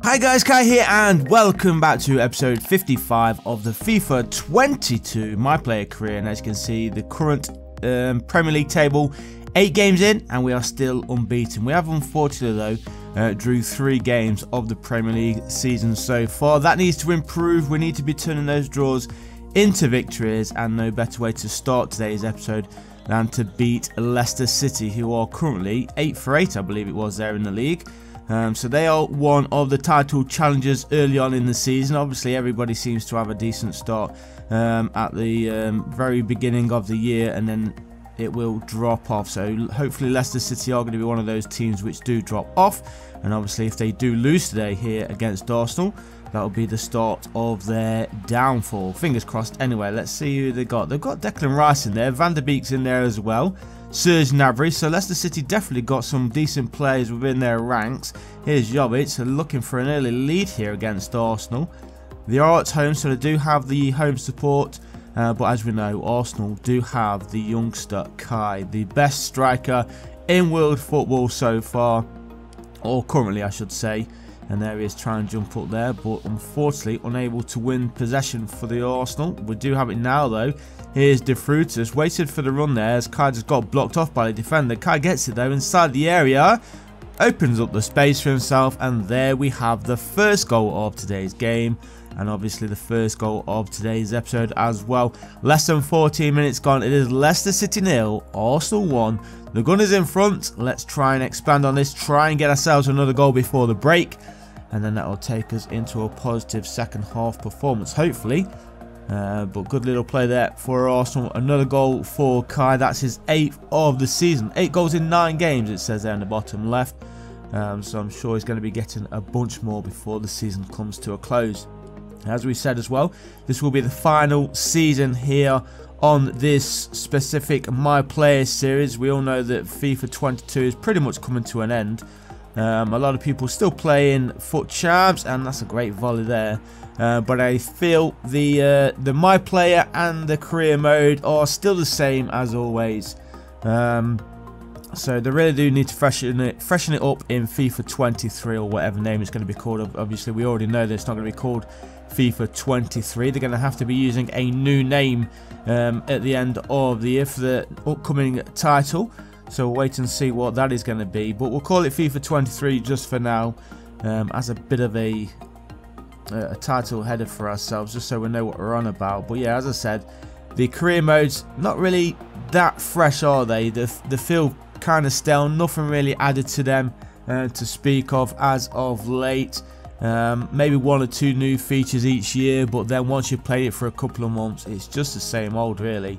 Hi guys, Kai here and welcome back to episode 55 of the FIFA 22 My Player career. And as you can see, the current Premier League table, 8 games in and we are still unbeaten. We have unfortunately though drew 3 games of the Premier League season so far. That needs to improve. We need to be turning those draws into victories, and no better way to start today's episode than to beat Leicester City, who are currently 8 for 8 I believe it was there in the league. So they are one of the title challengers early on in the season. Obviously everybody seems to have a decent start at the very beginning of the year, and then it will drop off. So hopefully Leicester City are going to be one of those teams which do drop off, and obviously if they do lose today here against Arsenal, that will be the start of their downfall. Fingers crossed. Anyway, let's see who they got. They've got Declan Rice in there, Van der Beek's in there as well, Serge Gnabry. So Leicester City definitely got some decent players within their ranks. Here's Jovic, so looking for an early lead here against Arsenal. They are at home, so they do have the home support. But as we know, Arsenal do have the youngster Kai, the best striker in world football so far, or currently I should say. And there he is trying to jump up there, but unfortunately unable to win possession for the Arsenal. We do have it now though. Here's De Fruitus, waited for the run there as Kai just got blocked off by the defender. Kai gets it though inside the area, opens up the space for himself, and there we have the first goal of today's game. And obviously the first goal of today's episode as well. Less than 14 minutes gone. It is Leicester City 0, Arsenal 1. The Gunners in front. Let's try and expand on this. Try and get ourselves another goal before the break. And then that will take us into a positive second half performance, hopefully. But good little play there for Arsenal. Another goal for Kai. That's his 8th of the season. 8 goals in 9 games, it says there in the bottom left. So I'm sure he's going to be getting a bunch more before the season comes to a close. As we said as well, this will be the final season here on this specific My Player series. We all know that FIFA 22 is pretty much coming to an end. A lot of people still playing Foot Champs, and that's a great volley there. But I feel the My Player and the career mode are still the same as always. So they really do need to freshen it up in FIFA 23 or whatever name it's going to be called. Obviously, we already know that it's not going to be called FIFA 23. They're going to have to be using a new name at the end of the year for the upcoming title. So we'll wait and see what that is going to be. But we'll call it FIFA 23 just for now, as a bit of a title header for ourselves, just so we know what we're on about. But yeah, as I said, the career modes not really that fresh, are they? They feel kind of stale. Nothing really added to them to speak of as of late. Maybe 1 or 2 new features each year, but then once you've played it for a couple of months, it's just the same old really.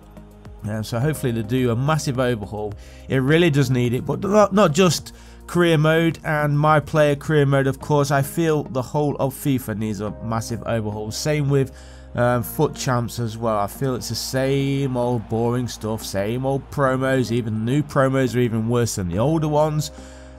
So hopefully they do a massive overhaul. It really does need it, but not just career mode and My Player career mode, of course. I feel the whole of FIFA needs a massive overhaul. Same with Foot Champs as well. I feel it's the same old boring stuff, same old promos. Even new promos are even worse than the older ones.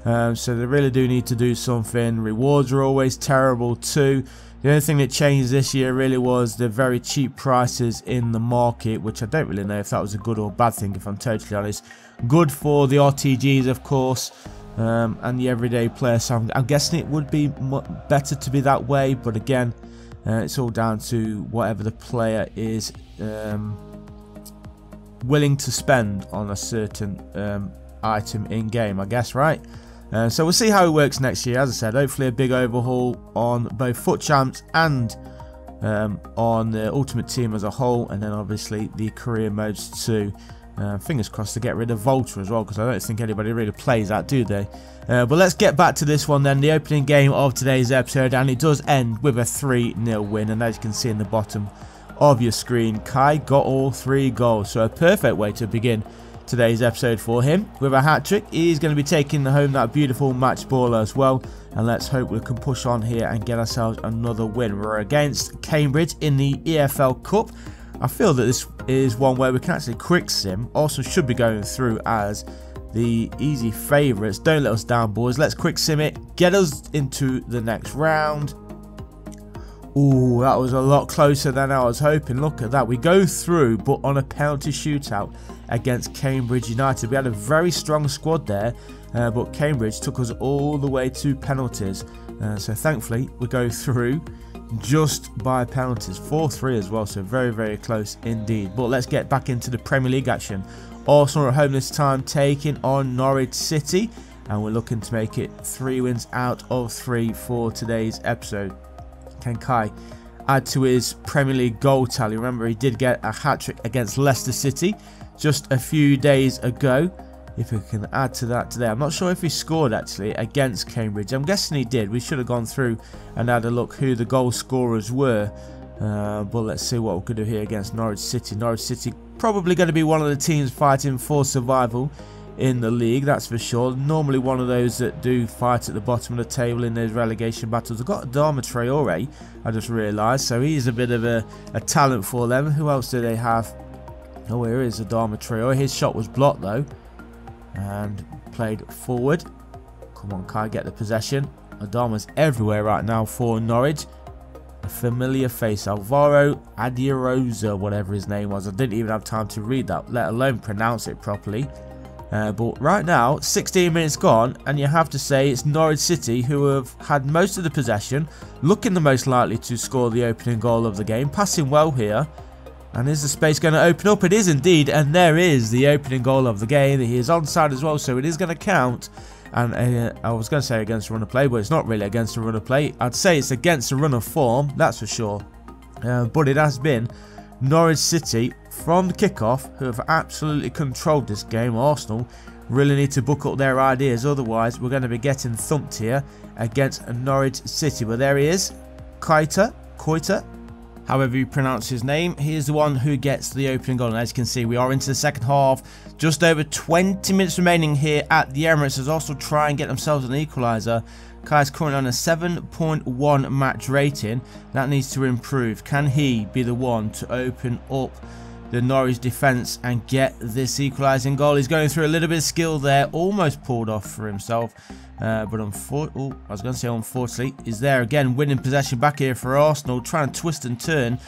So they really do need to do something. Rewards are always terrible too. The only thing that changed this year really was the very cheap prices in the market, which I don't really know if that was a good or bad thing, if I'm totally honest. Good for the RTGs, of course, and the everyday player, so I'm guessing it would be better to be that way, but again, it's all down to whatever the player is willing to spend on a certain item in game, I guess, right? So we'll see how it works next year. As I said, hopefully a big overhaul on both Foot Champs and on the Ultimate Team as a whole, and then obviously the career modes too. Fingers crossed to get rid of Volta as well, because I don't think anybody really plays that, do they? But let's get back to this one then, the opening game of today's episode, and it does end with a 3-0 win. And as you can see in the bottom of your screen, Kai got all 3 goals, so a perfect way to begin today's episode for him. With a hat-trick, he's going to be taking home that beautiful match ball as well, and let's hope we can push on here and get ourselves another win. We're against Cambridge in the EFL Cup. I feel that this is one where we can actually quick sim. Also should be going through as the easy favourites. Don't let us down, boys. Let's quick sim it, get us into the next round. Ooh, that was a lot closer than I was hoping. Look at that. We go through, but on a penalty shootout against Cambridge United. We had a very strong squad there, but Cambridge took us all the way to penalties. So thankfully, we go through just by penalties. 4-3 as well, so very, very close indeed. But let's get back into the Premier League action. Arsenal at home this time, taking on Norwich City. And we're looking to make it 3 wins out of 3 for today's episode. Can Kai add to his Premier League goal tally? Remember, he did get a hat-trick against Leicester City just a few days ago. If we can add to that today. I'm not sure if he scored actually against Cambridge. I'm guessing he did. We should have gone through and had a look who the goal scorers were. But let's see what we could do here against Norwich City. Norwich City probably going to be one of the teams fighting for survival in the league, that's for sure. Normally one of those that do fight at the bottom of the table in those relegation battles. I've got Adama Traore, I just realised, so he's a bit of a talent for them. Who else do they have? Oh, here is Adama Traore. His shot was blocked though, and played forward. Come on, Kai, get the possession. Adama's everywhere right now for Norwich. A familiar face, Alvaro Adirosa, whatever his name was. I didn't even have time to read that, let alone pronounce it properly. But right now, 16 minutes gone, and you have to say it's Norwich City who have had most of the possession, looking the most likely to score the opening goal of the game, passing well here. And is the space going to open up? It is indeed, and there is the opening goal of the game. He is onside as well, so it is going to count. And I was going to say against the run of play, but it's not really against the run of play. I'd say it's against the run of form, that's for sure. But it has been Norwich City from the kickoff who have absolutely controlled this game. Arsenal really need to book up their ideas, otherwise we're going to be getting thumped here against Norwich City. But there he is, KAIQOM, however you pronounce his name. He is the one who gets the opening goal, and as you can see, we are into the second half. Just over 20 minutes remaining here at the Emirates as Arsenal try and get themselves an equaliser. Kai's currently on a 7.1 match rating. That needs to improve. Can he be the one to open up the Norwich defence and get this equalising goal? He's going through a little bit of skill there, almost pulled off for himself. But unfortunately, he's there again, winning possession back here for Arsenal, trying to twist and turn.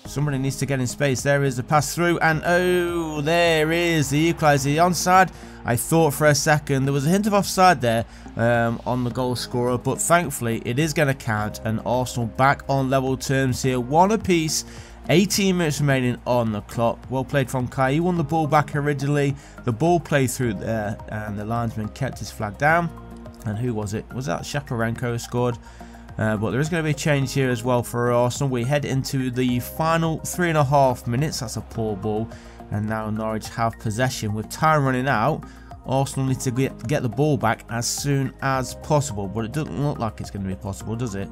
Somebody needs to get in space. There is the pass through, and oh, there is the equaliser. The onside, I thought for a second there was a hint of offside there on the goal scorer, but thankfully it is going to count, and Arsenal back on level terms here, 1 apiece. 18 minutes remaining on the clock. Well played from Kai. He won the ball back originally. The ball played through there, and the linesman kept his flag down. And who was it? Was that Shaparenko who scored? But there is going to be a change here as well for Arsenal. We head into the final 3.5 minutes. That's a poor ball. And now Norwich have possession. With time running out, Arsenal need to get the ball back as soon as possible. But it doesn't look like it's going to be possible, does it?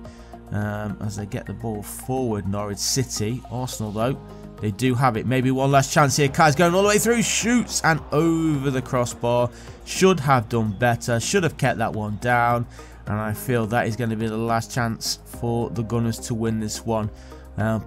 As they get the ball forward, Norwich City. Arsenal, though, they do have it. Maybe one last chance here. Kai's going all the way through, shoots, and over the crossbar. Should have done better. Should have kept that one down. And I feel that is going to be the last chance for the Gunners to win this one.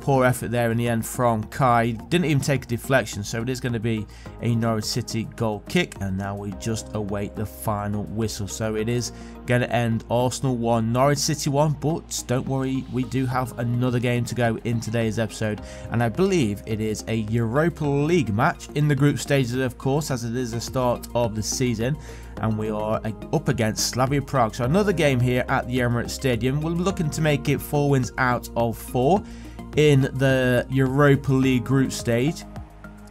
Poor effort there in the end from Kai. Didn't even take a deflection, so it is going to be a Norwich City goal kick. And now we just await the final whistle. So it is going to end Arsenal 1, Norwich City 1. But don't worry, we do have another game to go in today's episode. And I believe it is a Europa League match in the group stages, of course, as it is the start of the season. And we are up against Slavia Prague. So another game here at the Emirates Stadium. We're looking to make it 4 wins out of 4 in the Europa League group stage.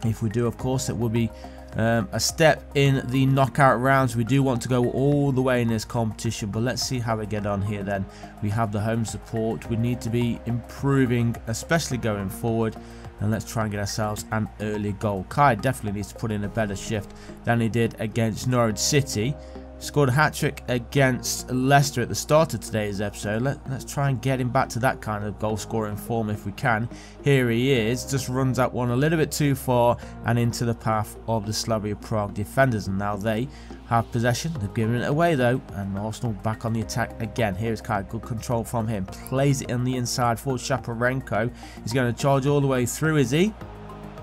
If we do, of course, it will be a step in the knockout rounds. We do want to go all the way in this competition, but let's see how we get on here then. We have the home support. We need to be improving, especially going forward. And let's try and get ourselves an early goal. Kai definitely needs to put in a better shift than he did against Norwich City. Scored a hat-trick against Leicester at the start of today's episode. Let's try and get him back to that kind of goal-scoring form if we can. Here he is. Just runs that one a little bit too far and into the path of the Slavia Prague defenders. And now they have possession. They've given it away though. And Arsenal back on the attack again. Here's Kai. Good control from him. Plays it on the inside for Shaparenko. He's going to charge all the way through, is he?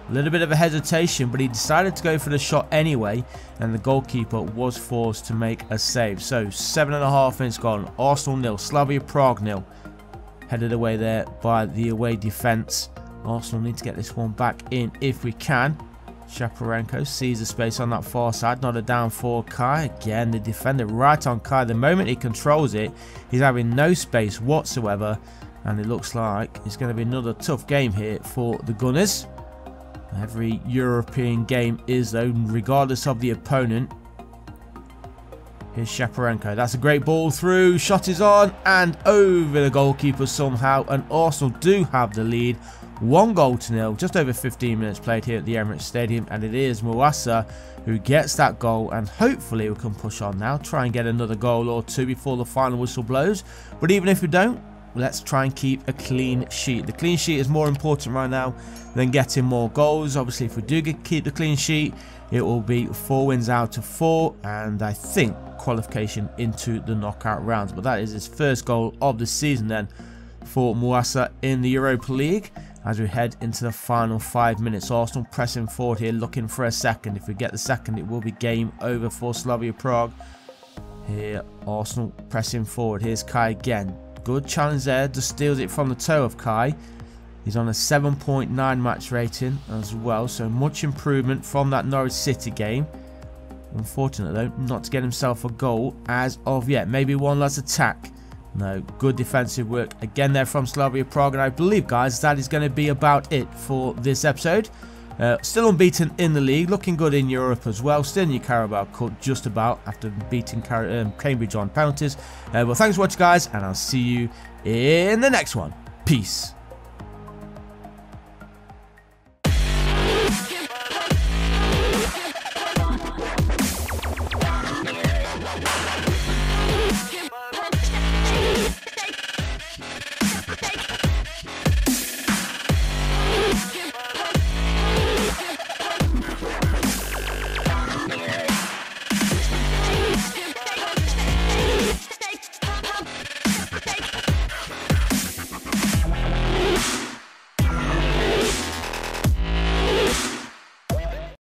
A little bit of a hesitation, but he decided to go for the shot anyway, and the goalkeeper was forced to make a save. So 7.5 minutes gone. Arsenal 0, Slavia Prague 0. headed away there by the away defence. Arsenal need to get this one back in if we can. Shaparenko sees the space on that far side. Not a down for Kai. Again, the defender right on Kai. The moment he controls it, he's having no space whatsoever. And it looks like it's going to be another tough game here for the Gunners. Every European game is, though, regardless of the opponent. Here's Shaparenko. That's a great ball through. Shot is on and over the goalkeeper somehow. And Arsenal do have the lead. 1-0. Just over 15 minutes played here at the Emirates Stadium. And it is Mouassa who gets that goal. And hopefully we can push on now. Try and get another goal or two before the final whistle blows. But even if we don't, let's try and keep a clean sheet. The clean sheet is more important right now than getting more goals. Obviously, if we do keep the clean sheet, it will be 4 wins out of 4. And I think qualification into the knockout rounds. But that is his first goal of the season then for Mouassa in the Europa League. As we head into the final 5 minutes, Arsenal pressing forward here, looking for a second. If we get the second, it will be game over for Slavia Prague. Here, Arsenal pressing forward. Here's Kai again. Good challenge there, just steals it from the toe of Kai. He's on a 7.9 match rating as well, so much improvement from that Norwich City game. Unfortunate though, not to get himself a goal as of yet. Maybe one last attack. No, good defensive work again there from Slavia Prague. And I believe, guys, that is going to be about it for this episode. Still unbeaten in the league, looking good in Europe as well. Still in your Carabao Cup just about after beating Cambridge on penalties. Well, thanks for watching, guys, and I'll see you in the next one. Peace.